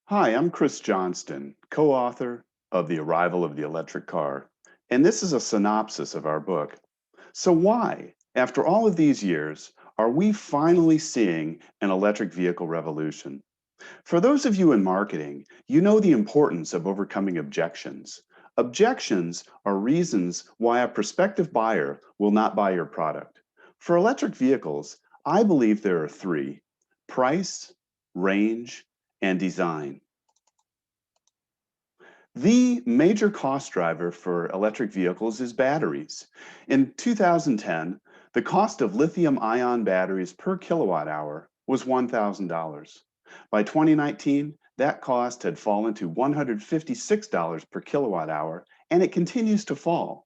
Hi, I'm Chris Johnston, co-author of The Arrival of the Electric Car, and this is a synopsis of our book. So why, after all of these years, are we finally seeing an electric vehicle revolution? For those of you in marketing, you know the importance of overcoming objections. Objections are reasons why a prospective buyer will not buy your product. For electric vehicles, I believe there are three: price, range, and design. The major cost driver for electric vehicles is batteries. In 2010, the cost of lithium ion batteries per kilowatt hour was $1,000. By 2019, that cost had fallen to $156 per kilowatt hour, and it continues to fall.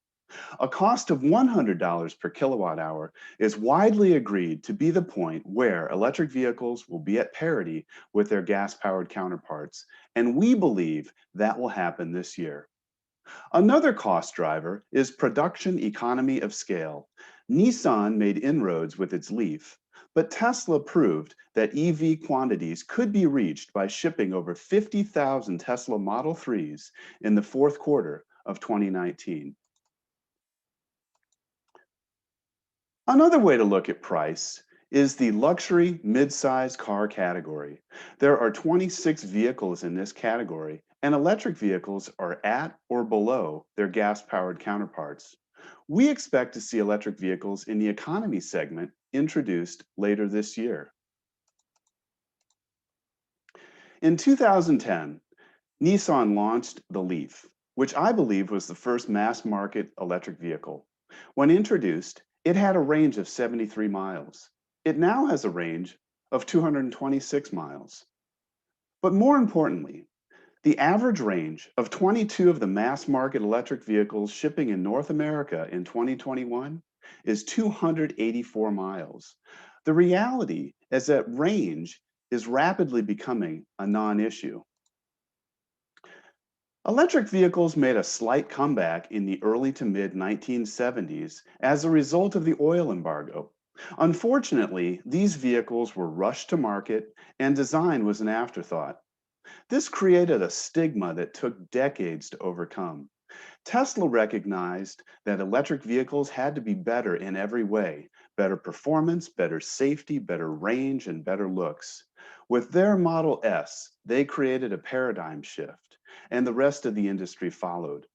A cost of $100 per kilowatt hour is widely agreed to be the point where electric vehicles will be at parity with their gas-powered counterparts, and we believe that will happen this year. Another cost driver is production economy of scale. Nissan made inroads with its Leaf, but Tesla proved that EV quantities could be reached by shipping over 50,000 Tesla Model 3s in the fourth quarter of 2019. Another way to look at price is the luxury mid-size car category. There are 26 vehicles in this category, and electric vehicles are at or below their gas-powered counterparts. We expect to see electric vehicles in the economy segment introduced later this year. In 2010, Nissan launched the Leaf, which I believe was the first mass market electric vehicle. When introduced, it had a range of 73 miles. It now has a range of 226 miles. But more importantly, the average range of 22 of the mass market electric vehicles shipping in North America in 2021 is 284 miles. The reality is that range is rapidly becoming a non-issue. Electric vehicles made a slight comeback in the early to mid 1970s as a result of the oil embargo. Unfortunately, these vehicles were rushed to market and design was an afterthought. This created a stigma that took decades to overcome. Tesla recognized that electric vehicles had to be better in every way: better performance, better safety, better range, and better looks. With their Model S, they created a paradigm shift, and the rest of the industry followed.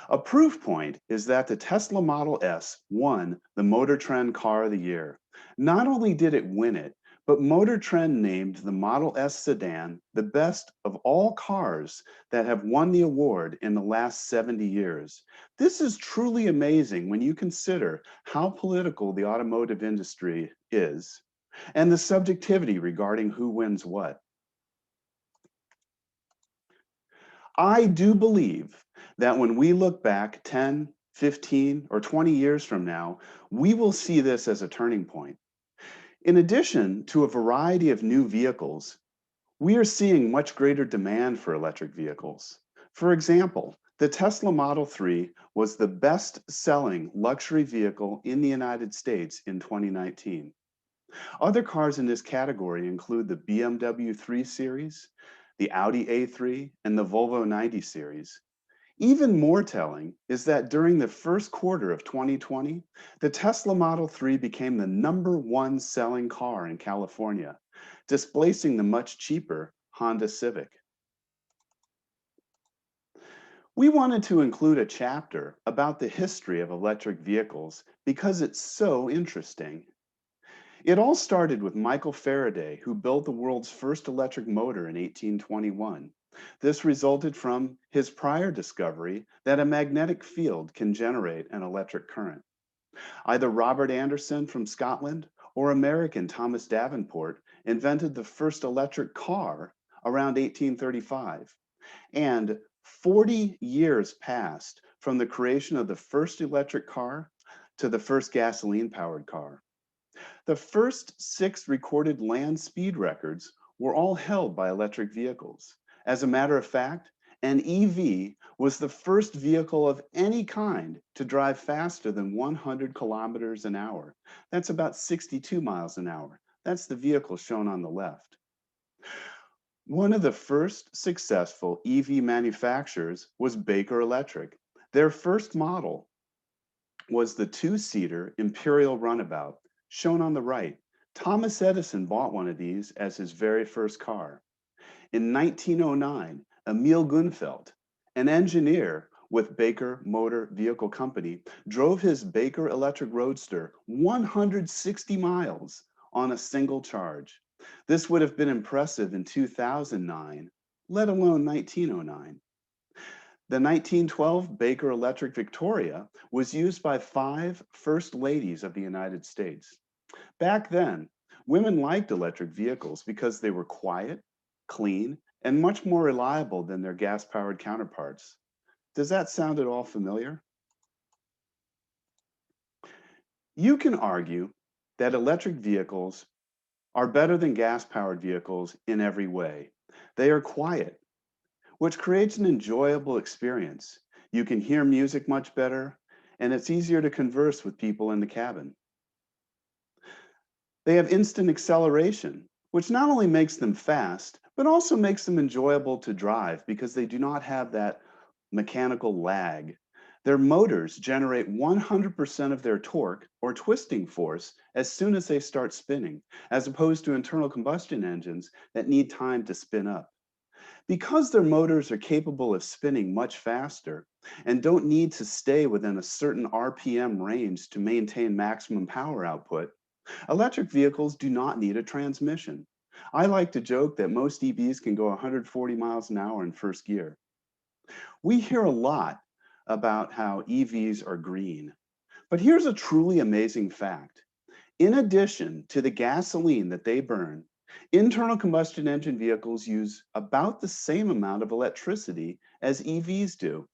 A proof point is that the Tesla Model S won the Motor Trend Car of the Year. Not only did it win it, but Motor Trend named the Model S sedan the best of all cars that have won the award in the last 70 years. This is truly amazing when you consider how political the automotive industry is and the subjectivity regarding who wins what. I do believe that when we look back 10, 15, or 20 years from now, we will see this as a turning point. In addition to a variety of new vehicles, we are seeing much greater demand for electric vehicles. For example, the Tesla Model 3 was the best-selling luxury vehicle in the United States in 2019. Other cars in this category include the BMW 3 Series, the Audi A3, and the Volvo 90 Series. Even more telling is that during the first quarter of 2020, the Tesla Model 3 became the #1 selling car in California, displacing the much cheaper Honda Civic. We wanted to include a chapter about the history of electric vehicles because it's so interesting. It all started with Michael Faraday, who built the world's first electric motor in 1821. This resulted from his prior discovery that a magnetic field can generate an electric current. Either Robert Anderson from Scotland or American Thomas Davenport invented the first electric car around 1835. And 40 years passed from the creation of the first electric car to the first gasoline-powered car. The first 6 recorded land speed records were all held by electric vehicles. As a matter of fact, an EV was the first vehicle of any kind to drive faster than 100 kilometers an hour. That's about 62 miles an hour. That's the vehicle shown on the left. One of the first successful EV manufacturers was Baker Electric. Their first model was the two-seater Imperial Runabout, shown on the right. Thomas Edison bought one of these as his very first car. In 1909, Emil Gunfeld, an engineer with Baker Motor Vehicle Company, drove his Baker Electric Roadster 160 miles on a single charge. This would have been impressive in 2009, let alone 1909. The 1912 Baker Electric Victoria was used by 5 first ladies of the United States. Back then, women liked electric vehicles because they were quiet, clean, and much more reliable than their gas-powered counterparts. Does that sound at all familiar? You can argue that electric vehicles are better than gas-powered vehicles in every way. They are quiet, which creates an enjoyable experience. You can hear music much better, and it's easier to converse with people in the cabin. They have instant acceleration, which not only makes them fast, but also makes them enjoyable to drive because they do not have that mechanical lag. Their motors generate 100% of their torque or twisting force as soon as they start spinning, as opposed to internal combustion engines that need time to spin up. Because their motors are capable of spinning much faster and don't need to stay within a certain RPM range to maintain maximum power output, electric vehicles do not need a transmission. I like to joke that most EVs can go 140 miles an hour in first gear. We hear a lot about how EVs are green, but here's a truly amazing fact. In addition to the gasoline that they burn, internal combustion engine vehicles use about the same amount of electricity as EVs do.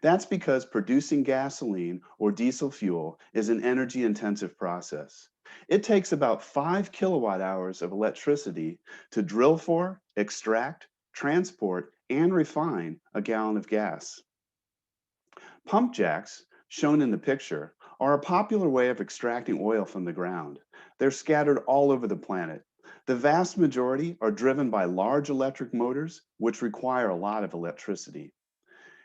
That's because producing gasoline or diesel fuel is an energy intensive process. It takes about 5 kilowatt hours of electricity to drill for, extract, transport, and refine a gallon of gas. Pump jacks, shown in the picture, are a popular way of extracting oil from the ground. They're scattered all over the planet. The vast majority are driven by large electric motors, which require a lot of electricity.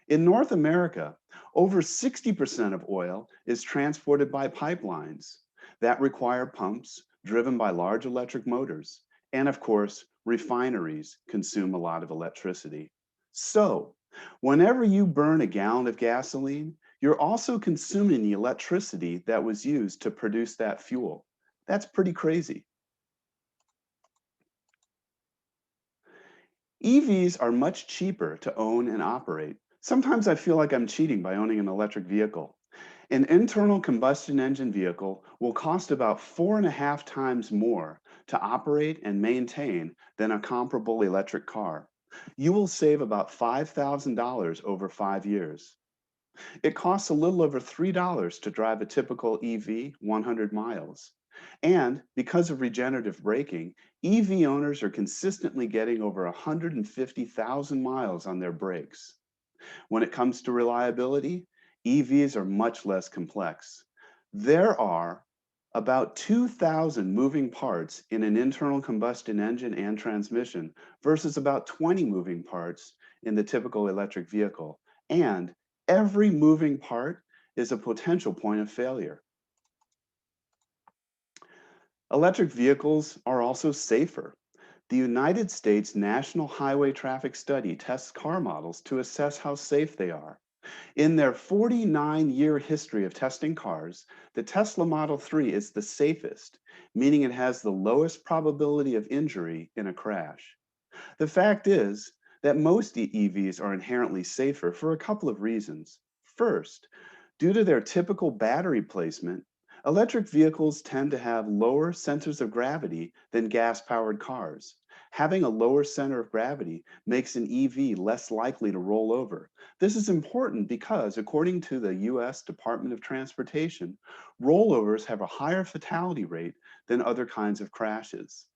In North America, over 60% of oil is transported by pipelines that require pumps driven by large electric motors. And of course, refineries consume a lot of electricity. So, whenever you burn a gallon of gasoline, you're also consuming the electricity that was used to produce that fuel. That's pretty crazy. EVs are much cheaper to own and operate. Sometimes I feel like I'm cheating by owning an electric vehicle. An internal combustion engine vehicle will cost about 4.5 times more to operate and maintain than a comparable electric car. You will save about $5,000 over 5 years. It costs a little over $3 to drive a typical EV 100 miles. And because of regenerative braking, EV owners are consistently getting over 150,000 miles on their brakes. When it comes to reliability, EVs are much less complex. There are about 2,000 moving parts in an internal combustion engine and transmission versus about 20 moving parts in the typical electric vehicle. And every moving part is a potential point of failure. Electric vehicles are also safer. The United States National Highway Traffic Study tests car models to assess how safe they are. In their 49-year history of testing cars, the Tesla Model 3 is the safest, meaning it has the lowest probability of injury in a crash. The fact is that most EVs are inherently safer for a couple of reasons. First, due to their typical battery placement, electric vehicles tend to have lower centers of gravity than gas-powered cars. Having a lower center of gravity makes an EV less likely to roll over. This is important because, according to the US Department of Transportation, rollovers have a higher fatality rate than other kinds of crashes.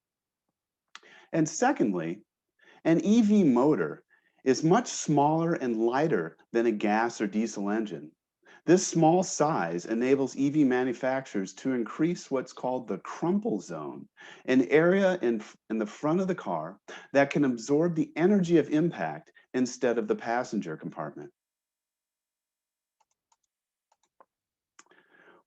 And secondly, an EV motor is much smaller and lighter than a gas or diesel engine. This small size enables EV manufacturers to increase what's called the crumple zone, an area in the front of the car that can absorb the energy of impact instead of the passenger compartment.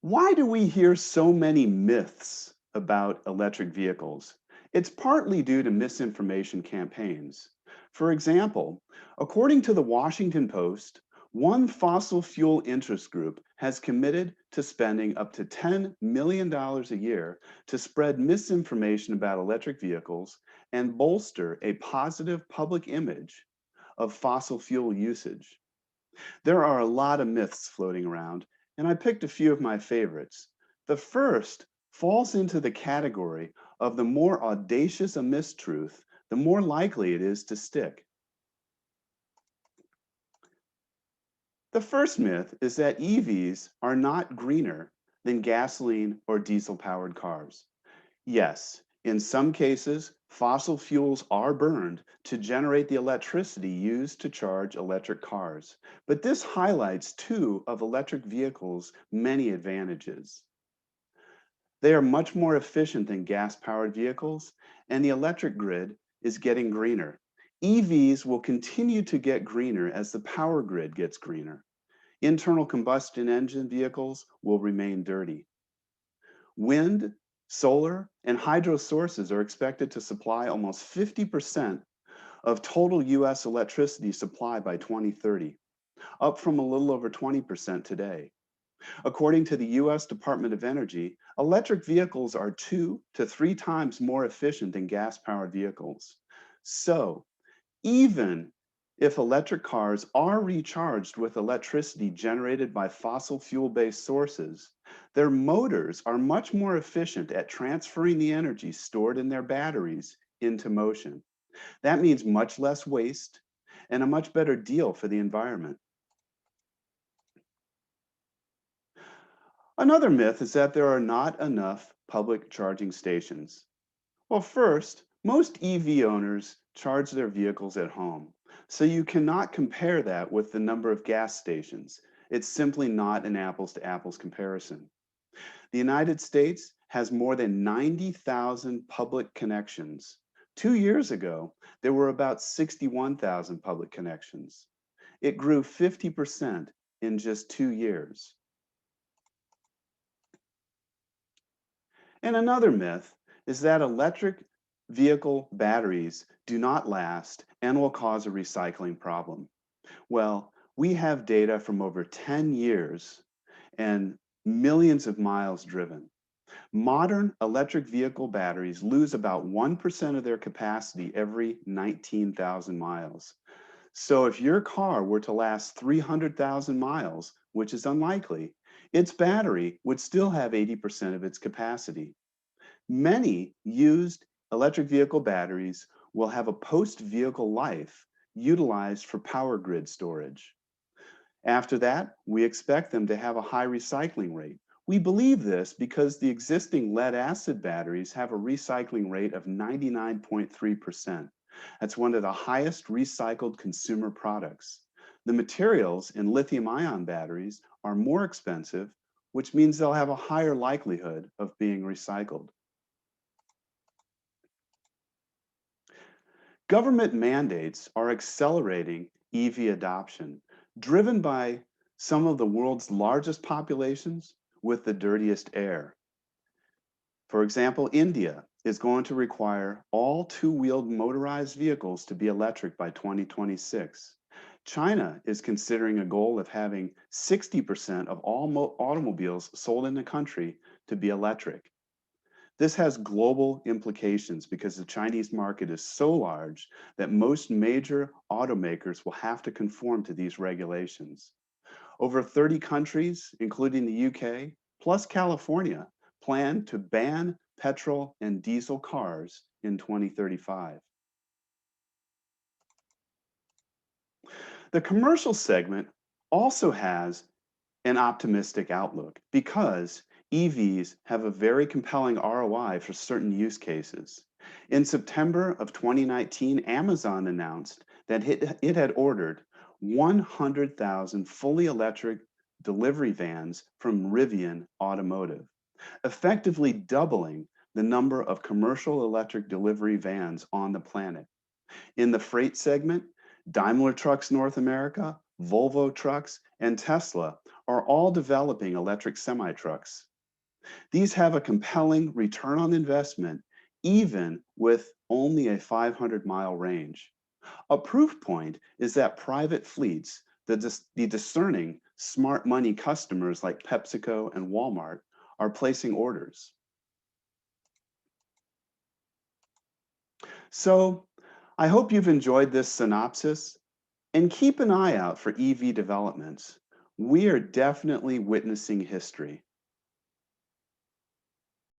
Why do we hear so many myths about electric vehicles? It's partly due to misinformation campaigns. For example, according to the Washington Post, one fossil fuel interest group has committed to spending up to $10 million a year to spread misinformation about electric vehicles and bolster a positive public image of fossil fuel usage. There are a lot of myths floating around, and I picked a few of my favorites. The first falls into the category of the more audacious a mistruth, the more likely it is to stick. The first myth is that EVs are not greener than gasoline or diesel powered cars. Yes, in some cases, fossil fuels are burned to generate the electricity used to charge electric cars. But this highlights two of electric vehicles' many advantages. They are much more efficient than gas-powered vehicles, and the electric grid is getting greener. EVs will continue to get greener as the power grid gets greener. Internal combustion engine vehicles will remain dirty. Wind, solar, and hydro sources are expected to supply almost 50% of total US electricity supply by 2030, up from a little over 20% today. According to the US Department of Energy, electric vehicles are 2 to 3 times more efficient than gas-powered vehicles. So, even if electric cars are recharged with electricity generated by fossil fuel-based sources, their motors are much more efficient at transferring the energy stored in their batteries into motion. That means much less waste and a much better deal for the environment. Another myth is that there are not enough public charging stations. Well, first, most EV owners charge their vehicles at home, so you cannot compare that with the number of gas stations. It's simply not an apples to apples comparison. The United States has more than 90,000 public connections. 2 years ago, there were about 61,000 public connections. It grew 50% in just 2 years. And another myth is that electric vehicle batteries do not last and will cause a recycling problem. Well, we have data from over 10 years and millions of miles driven. Modern electric vehicle batteries lose about 1% of their capacity every 19,000 miles. So if your car were to last 300,000 miles, which is unlikely, its battery would still have 80% of its capacity. Many used electric vehicle batteries will have a post-vehicle life utilized for power grid storage. After that, we expect them to have a high recycling rate. We believe this because the existing lead-acid batteries have a recycling rate of 99.3%. That's one of the highest recycled consumer products. The materials in lithium-ion batteries are more expensive, which means they'll have a higher likelihood of being recycled. Government mandates are accelerating EV adoption, driven by some of the world's largest populations with the dirtiest air. For example, India is going to require all two-wheeled motorized vehicles to be electric by 2026. China is considering a goal of having 60% of all automobiles sold in the country to be electric. This has global implications because the Chinese market is so large that most major automakers will have to conform to these regulations. Over 30 countries, including the UK, plus California, plan to ban petrol and diesel cars in 2035. The commercial segment also has an optimistic outlook because EVs have a very compelling ROI for certain use cases. In September of 2019, Amazon announced that it had ordered 100,000 fully electric delivery vans from Rivian Automotive, effectively doubling the number of commercial electric delivery vans on the planet. In the freight segment, Daimler Trucks North America, Volvo Trucks, and Tesla are all developing electric semi-trucks. These have a compelling return on investment, even with only a 500-mile range. A proof point is that private fleets, the discerning smart money customers like PepsiCo and Walmart, are placing orders. So I hope you've enjoyed this synopsis and keep an eye out for EV developments. We are definitely witnessing history.